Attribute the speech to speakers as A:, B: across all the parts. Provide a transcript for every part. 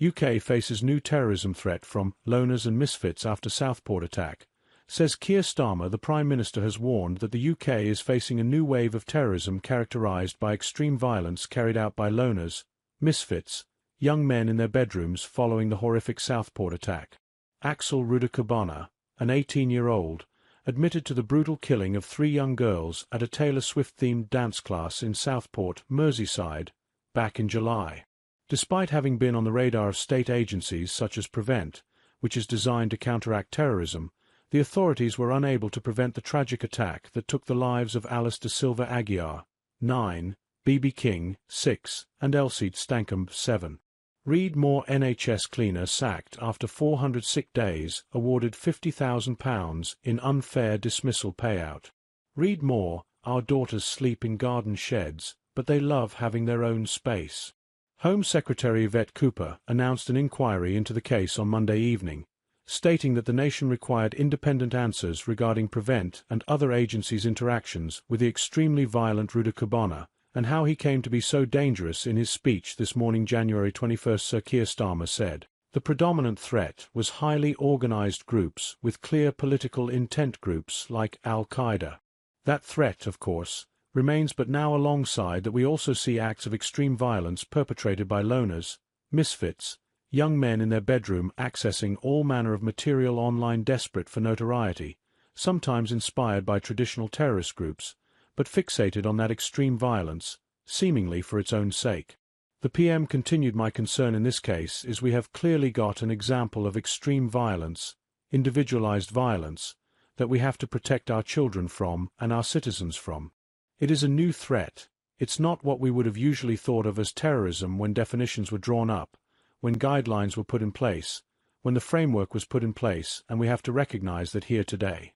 A: UK faces new terrorism threat from loners and misfits after Southport attack. Says Keir Starmer, the Prime Minister has warned that the UK is facing a new wave of terrorism characterised by extreme violence carried out by loners, misfits, young men in their bedrooms following the horrific Southport attack. Axel Rudakabana, an 18-year-old, admitted to the brutal killing of 3 young girls at a Taylor Swift-themed dance class in Southport, Merseyside, back in July. Despite having been on the radar of state agencies such as Prevent, which is designed to counteract terrorism, the authorities were unable to prevent the tragic attack that took the lives of Alice de Silva Aguiar, 9, B.B. King, 6, and Elsie Stankham, 7. Read more. NHS cleaner sacked after 400 sick days, awarded £50,000 in unfair dismissal payout. Read more. Our daughters sleep in garden sheds, but they love having their own space. Home Secretary Yvette Cooper announced an inquiry into the case on Monday evening, stating that the nation required independent answers regarding Prevent and other agencies' interactions with the extremely violent Rudakabana and how he came to be so dangerous. In his speech this morning, January 21, Sir Keir Starmer said, "The predominant threat was highly organised groups with clear political intent, groups like Al-Qaeda. That threat, of course, remains, but now alongside that we also see acts of extreme violence perpetrated by loners, misfits, young men in their bedroom accessing all manner of material online, desperate for notoriety, sometimes inspired by traditional terrorist groups, but fixated on that extreme violence, seemingly for its own sake. The PM continued, my concern in this case is we have clearly got an example of extreme violence, individualized violence, that we have to protect our children from and our citizens from. It is a new threat. It's not what we would have usually thought of as terrorism when definitions were drawn up, when guidelines were put in place, when the framework was put in place, and we have to recognize that here today."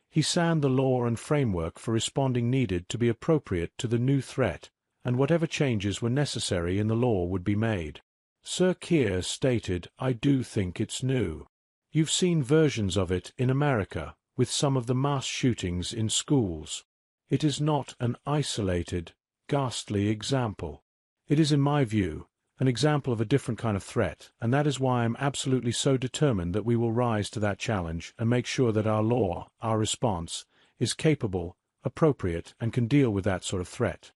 A: He said the law and framework for responding needed to be appropriate to the new threat, and whatever changes were necessary in the law would be made. Sir Keir stated, "I do think it's new. You've seen versions of it in America, with some of the mass shootings in schools. It is not an isolated, ghastly example. It is, in my view, an example of a different kind of threat, and that is why I am absolutely so determined that we will rise to that challenge and make sure that our law, our response, is capable, appropriate, and can deal with that sort of threat."